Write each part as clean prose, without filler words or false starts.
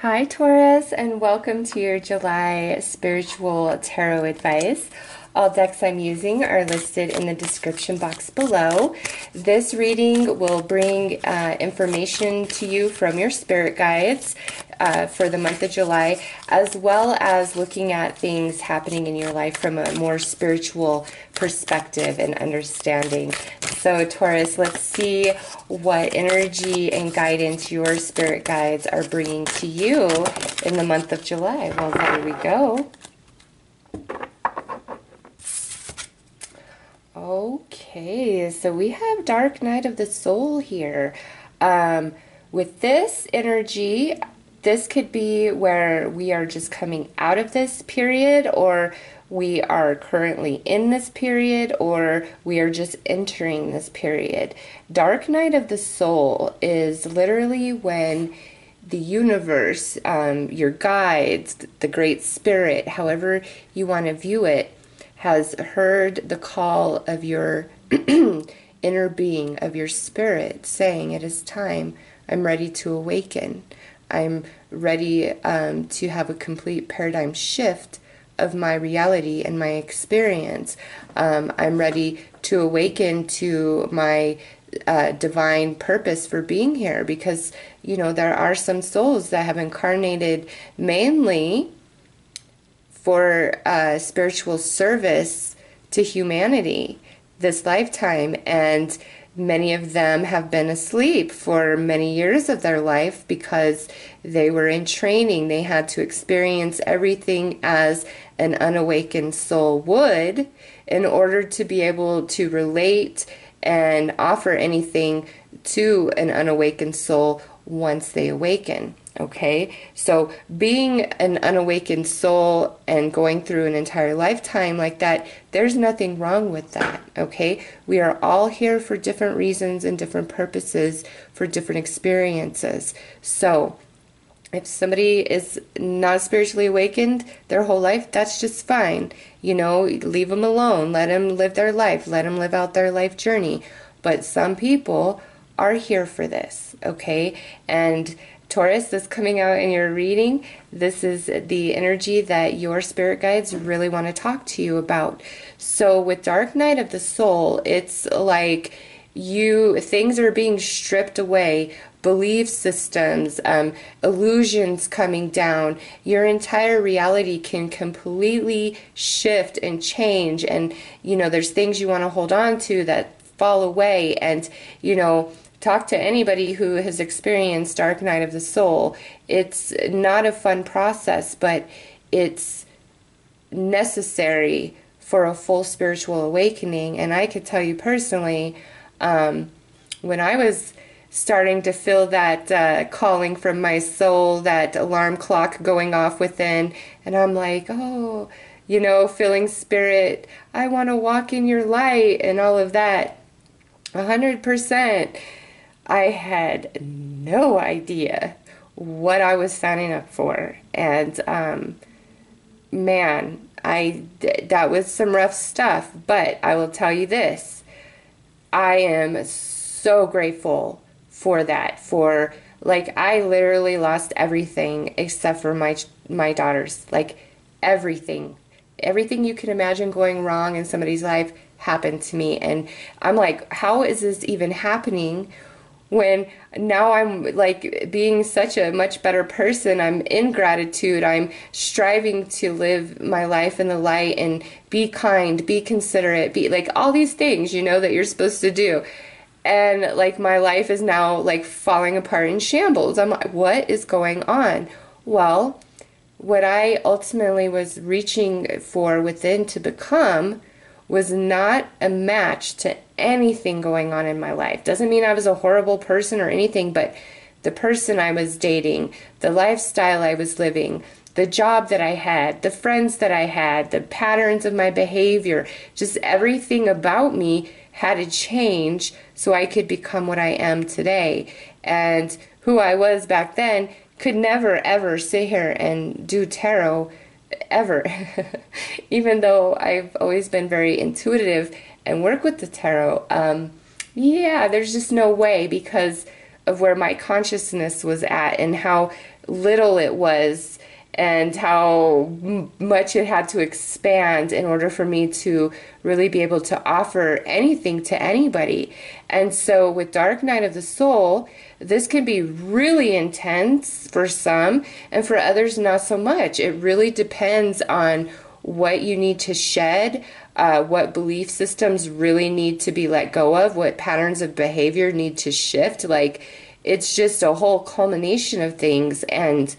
Hi, Taurus, and welcome to your July spiritual tarot advice. All decks I'm using are listed in the description box below. This reading will bring information to you from your spirit guides for the month of July, as well as looking at things happening in your life from a more spiritual perspective and understanding. So, Taurus, let's see what energy and guidance your spirit guides are bringing to you in the month of July. Well, there we go. Okay, so we have Dark Night of the Soul here. With this energy, this could be where we are just coming out of this period, or we are currently in this period, or we are just entering this period. Dark Night of the Soul is literally when the universe, your guides, the Great Spirit, however you want to view it, has heard the call of your inner being, of your spirit, saying, it is time. I'm ready to awaken. I'm ready to have a complete paradigm shift of my reality and my experience. I'm ready to awaken to my divine purpose for being here, because, you know, there are some souls that have incarnated mainly for spiritual service to humanity this lifetime, and many of them have been asleep for many years of their life because they were in training. They had to experience everything as an unawakened soul would in order to be able to relate and offer anything to an unawakened soul once they awaken. Okay, so being an unawakened soul and going through an entire lifetime like that, there's nothing wrong with that. Okay, we are all here for different reasons and different purposes for different experiences. So if somebody is not spiritually awakened their whole life, that's just fine. You know, leave them alone. Let them live their life. Let them live out their life journey. But some people are here for this, okay? And Taurus, this coming out in your reading, this is the energy that your spirit guides really want to talk to you about. So with Dark Night of the Soul, it's like things are being stripped away, belief systems, illusions coming down. Your entire reality can completely shift and change, and you know, there's things you want to hold on to that fall away. And you know, talk to anybody who has experienced Dark Night of the Soul. It's not a fun process, but it's necessary for a full spiritual awakening. And I could tell you personally, when I was starting to feel that calling from my soul, that alarm clock going off within, and I'm like, oh, you know, feeling spirit, I want to walk in your light and all of that, 100%. I had no idea what I was signing up for. And man, that was some rough stuff. But I will tell you this, I am so grateful for that. For, like, I literally lost everything except for my daughters. Like, everything. Everything you can imagine going wrong in somebody's life happened to me. And I'm like, how is this even happening when now I'm like being such a much better person? I'm in gratitude. I'm striving to live my life in the light and be kind, be considerate, be like all these things, you know, that you're supposed to do. And like my life is now like falling apart in shambles. I'm like, what is going on? Well, what I ultimately was reaching for within to become was not a match to anything going on in my life. Doesn't mean I was a horrible person or anything, but the person I was dating, the lifestyle I was living, the job that I had, the friends that I had, the patterns of my behavior, just everything about me had to change so I could become what I am today. And who I was back then could never ever sit here and do tarot ever. Even though I've always been very intuitive and work with the tarot, yeah, there's just no way, because of where my consciousness was at and how little it was and how much it had to expand in order for me to really be able to offer anything to anybody. And so with Dark Night of the Soul, this can be really intense for some, and for others not so much. It really depends on what you need to shed, what belief systems really need to be let go of, what patterns of behavior need to shift. Like, it's just a whole culmination of things. And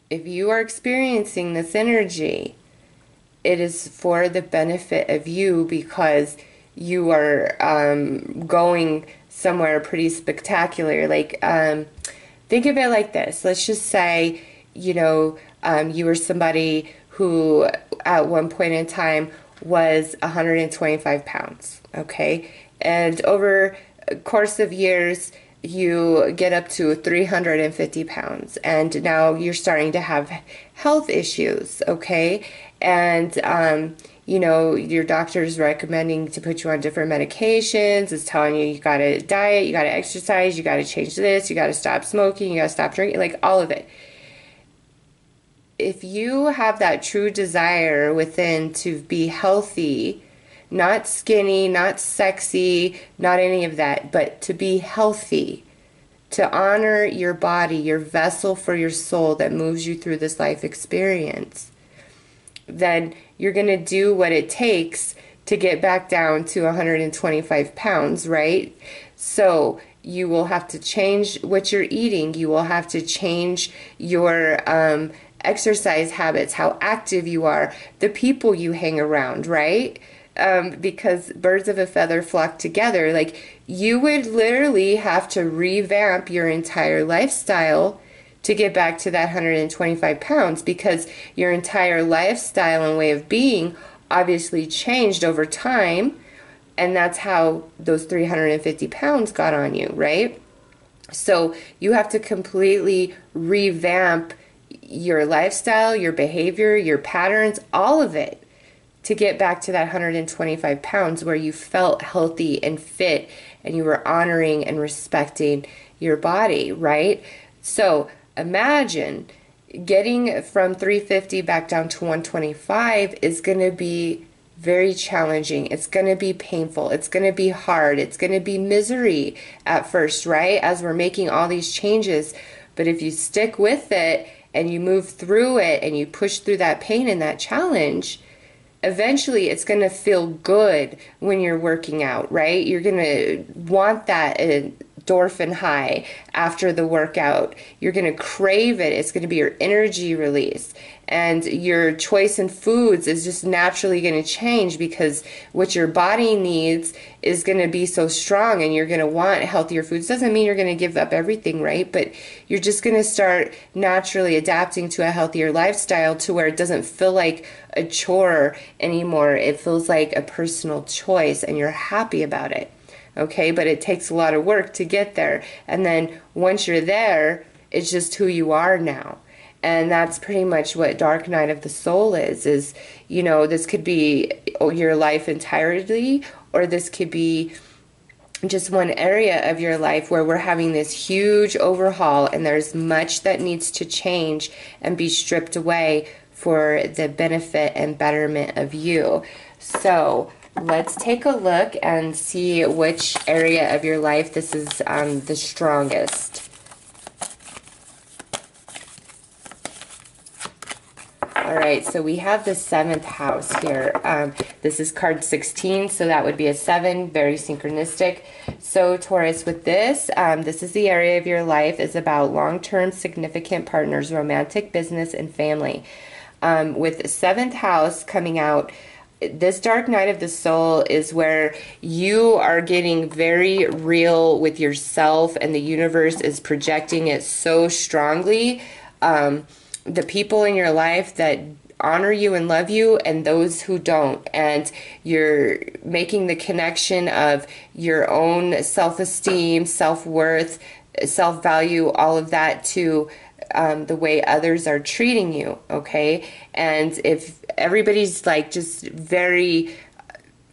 if you are experiencing this energy, it is for the benefit of you, because you are going somewhere pretty spectacular. Like, think of it like this. Let's just say, you know, you were somebody who at one point in time was 125 pounds, okay? And over a course of years, you get up to 350 pounds, and now you're starting to have health issues, okay? And, you know, your doctor's recommending to put you on different medications, is telling you got to diet, you got to exercise, you got to change this, you got to stop smoking, you got to stop drinking, like all of it. If you have that true desire within to be healthy, not skinny, not sexy, not any of that, but to be healthy, to honor your body, your vessel for your soul that moves you through this life experience, then you're going to do what it takes to get back down to 125 pounds, right? So you will have to change what you're eating. You will have to change your exercise habits, how active you are, the people you hang around, right? Because birds of a feather flock together. Like, you would literally have to revamp your entire lifestyle to get back to that 125 pounds, because your entire lifestyle and way of being obviously changed over time, and that's how those 350 pounds got on you, right? So you have to completely revamp your lifestyle, your behavior, your patterns, all of it, to get back to that 125 pounds where you felt healthy and fit and you were honoring and respecting your body, right? So imagine getting from 350 back down to 125 is going to be very challenging. It's going to be painful. It's going to be hard. It's going to be misery at first, right? As we're making all these changes. But if you stick with it and you move through it and you push through that pain and that challenge, eventually it's going to feel good when you're working out, right? You're going to want that endorphin high after the workout. You're going to crave it. It's going to be your energy release. And your choice in foods is just naturally going to change, because what your body needs is going to be so strong, and you're going to want healthier foods. Doesn't mean you're going to give up everything, right? But you're just going to start naturally adapting to a healthier lifestyle, to where it doesn't feel like a chore anymore. It feels like a personal choice, and you're happy about it. Okay, but it takes a lot of work to get there. And then once you're there, it's just who you are now. And that's pretty much what Dark Night of the Soul is, you know, this could be your life entirely, or this could be just one area of your life where we're having this huge overhaul, and there's much that needs to change and be stripped away for the benefit and betterment of you. So let's take a look and see which area of your life this is the strongest. All right, so we have the 7th house here. This is card 16, so that would be a 7, very synchronistic. So Taurus, with this, this is the area of your life is about long-term significant partners, romantic, business, and family. With the 7th house coming out, this Dark Night of the Soul is where you are getting very real with yourself, and the universe is projecting it so strongly. The people in your life that honor you and love you, and those who don't. And you're making the connection of your own self-esteem, self-worth, self-value, all of that to the way others are treating you, okay? And if everybody's like just very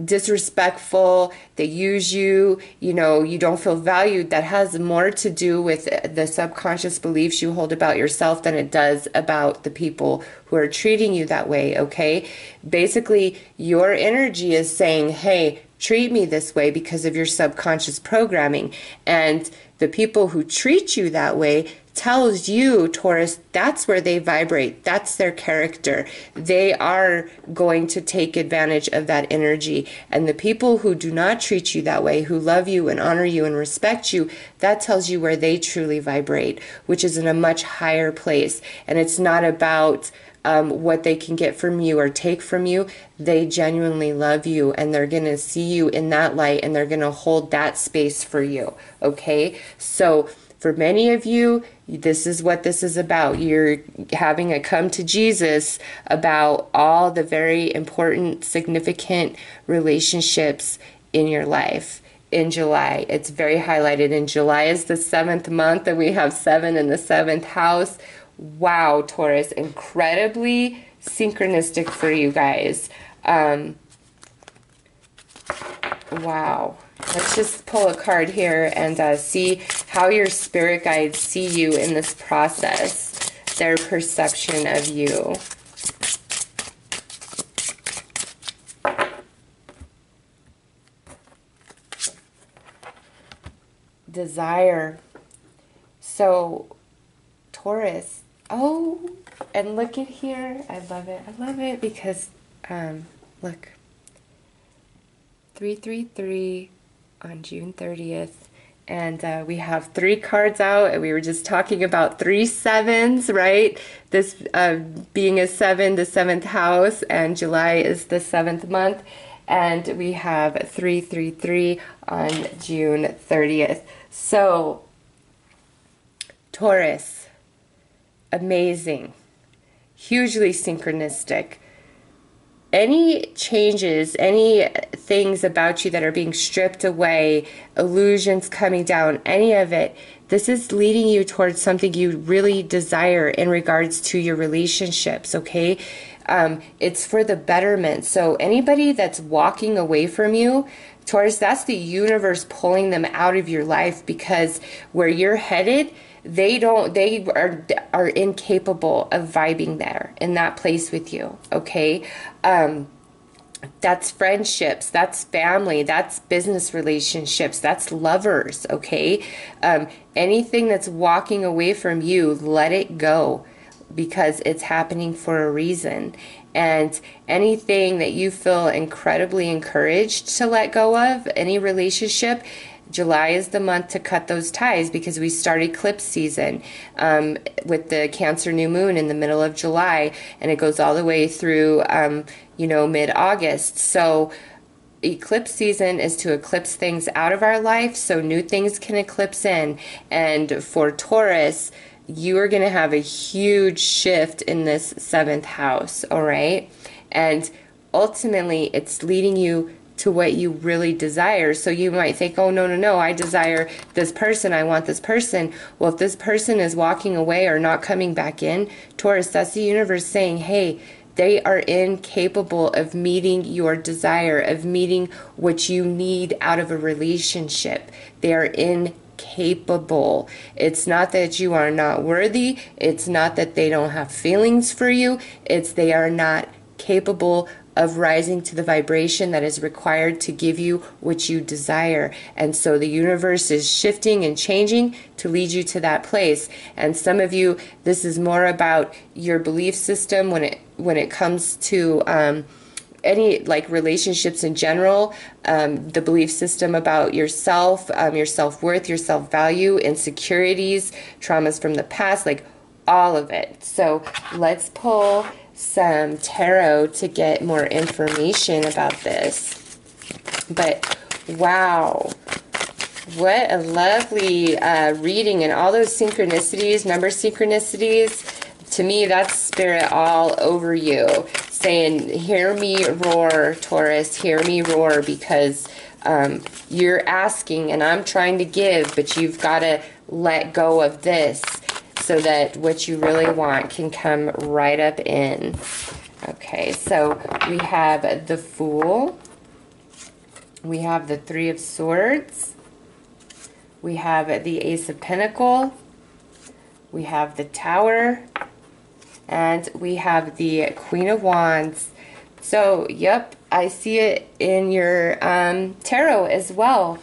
disrespectful, they use you, you know, you don't feel valued, that has more to do with the subconscious beliefs you hold about yourself than it does about the people who are treating you that way, okay? Basically, your energy is saying, hey, treat me this way because of your subconscious programming. And the people who treat you that way tells you, Taurus, that's where they vibrate. That's their character. They are going to take advantage of that energy. And the people who do not treat you that way, who love you and honor you and respect you, that tells you where they truly vibrate, which is in a much higher place. And it's not about what they can get from you or take from you. They genuinely love you, and they're going to see you in that light, and they're going to hold that space for you. Okay? So for many of you, this is what this is about. You're having a come to Jesus about all the very important, significant relationships in your life. In July, it's very highlighted. In July is the 7th month, and we have 7 in the 7th house. Wow, Taurus, incredibly synchronistic for you guys. Wow. Let's just pull a card here and see how your spirit guides see you in this process, their perception of you. Desire. So, Taurus. Oh, and look at here. I love it. I love it because, look. 333 on June 30th. And we have 3 cards out, and we were just talking about 3 sevens, right? This being a 7, the 7th house, and July is the 7th month. And we have 333 on June 30th. So, Taurus, amazing, hugely synchronistic. Any changes, any things about you that are being stripped away, illusions coming down, any of it, this is leading you towards something you really desire in regards to your relationships, okay? It's for the betterment. So anybody that's walking away from you, Taurus, that's the universe pulling them out of your life, because where you're headed, they are incapable of vibing there in that place with you, okay? That's friendships, that's family, that's business relationships, that's lovers, okay? Anything that's walking away from you, let it go, because it's happening for a reason. And anything that you feel incredibly encouraged to let go of, any relationship, July is the month to cut those ties, because we start eclipse season with the Cancer new moon in the middle of July, and it goes all the way through, mid-August. So eclipse season is to eclipse things out of our life so new things can eclipse in. And for Taurus, you are going to have a huge shift in this 7th house, all right? And ultimately, it's leading you to what you really desire. So you might think, oh, no, I desire this person, I want this person. Well, if this person is walking away or not coming back in, Taurus, that's the universe saying, hey, they are incapable of meeting your desire, of meeting what you need out of a relationship. They are incapable. It's not that you are not worthy. It's not that they don't have feelings for you. It's they are not capable of rising to the vibration that is required to give you what you desire. And so the universe is shifting and changing to lead you to that place. And some of you, this is more about your belief system when it comes to any like relationships in general, the belief system about yourself, your self-worth, your self-value, insecurities, traumas from the past, like all of it. So let's pull some tarot to get more information about this. But wow, what a lovely reading, and all those synchronicities, number synchronicities. To me, that's spirit all over you, saying, hear me roar, Taurus, hear me roar, because you're asking and I'm trying to give, but you've got to let go of this so that what you really want can come right up in. Okay, so we have the Fool, We have the Three of Swords. We have the Ace of Pentacles. We have the Tower. And we have the Queen of Wands. So, yep, I see it in your tarot as well.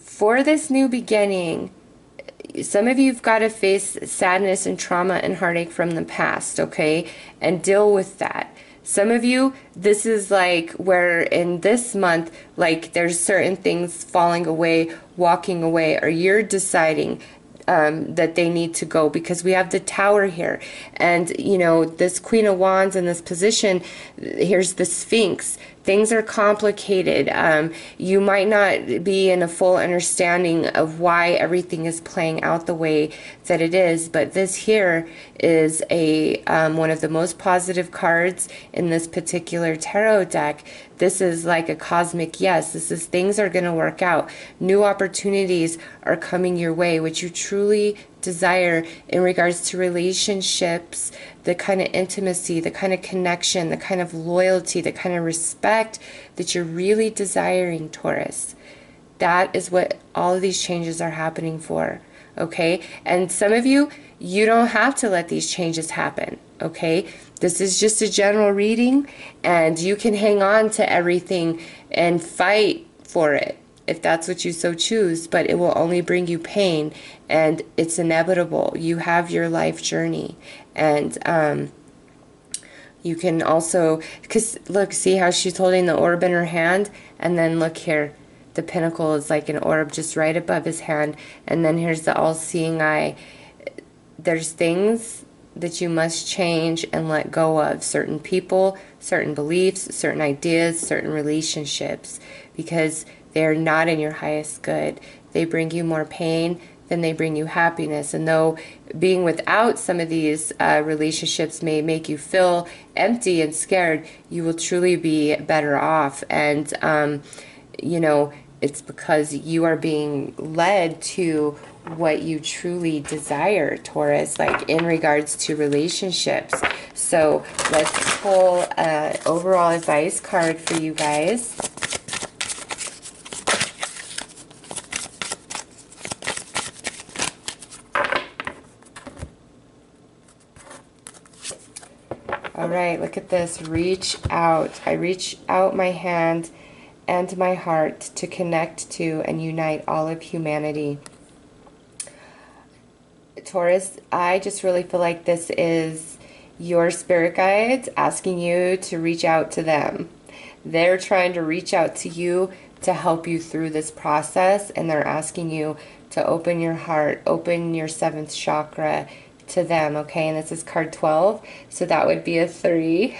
For this new beginning, some of you've got to face sadness and trauma and heartache from the past, okay? And deal with that. Some of you, this is like where in this month, like there's certain things falling away, walking away, or you're deciding that they need to go, because we have the Tower here. And, you know, this Queen of Wands in this position, here's the Sphinx. Things are complicated. You might not be in a full understanding of why everything is playing out the way that it is, but this here is a one of the most positive cards in this particular tarot deck. This is like a cosmic yes. This is things are going to work out. New opportunities are coming your way, which you truly desire in regards to relationships, the kind of intimacy, the kind of connection, the kind of loyalty, the kind of respect that you're really desiring, Taurus. That is what all of these changes are happening for, okay? And some of you, you don't have to let these changes happen, okay? This is just a general reading, and you can hang on to everything and fight for it if that's what you so choose, but it will only bring you pain, and it's inevitable. You have your life journey, and you can also, because look, see how she's holding the orb in her hand, and then look here, the pinnacle is like an orb just right above his hand, and then here's the all-seeing eye. There's things that you must change and let go of, certain people, certain beliefs, certain ideas, certain relationships, because they're not in your highest good. They bring you more pain than they bring you happiness. And though being without some of these relationships may make you feel empty and scared, you will truly be better off. And, you know, it's because you are being led to what you truly desire, Taurus, like in regards to relationships. So let's pull an overall advice card for you guys. All right, look at this. Reach out. I reach out my hand and my heart to connect to and unite all of humanity. Taurus, I just really feel like this is your spirit guides asking you to reach out to them. They're trying to reach out to you to help you through this process, and they're asking you to open your heart, open your 7th chakra to them, okay? And this is card 12, so that would be a 3.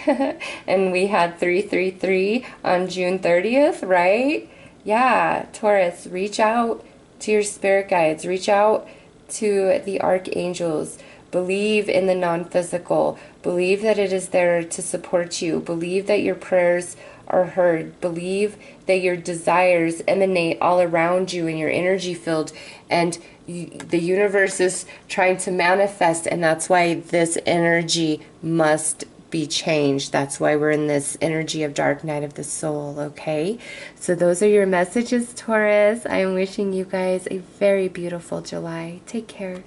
And we had 333 on June 30th, right? Yeah, Taurus, reach out to your spirit guides, reach out to the archangels. Believe in the non-physical. Believe that it is there to support you. Believe that your prayers are heard. Believe that your desires emanate all around you in your energy field, and the universe is trying to manifest, and that's why this energy must be changed. That's why we're in this energy of dark night of the soul, okay? So those are your messages, Taurus. I am wishing you guys a very beautiful July. Take care.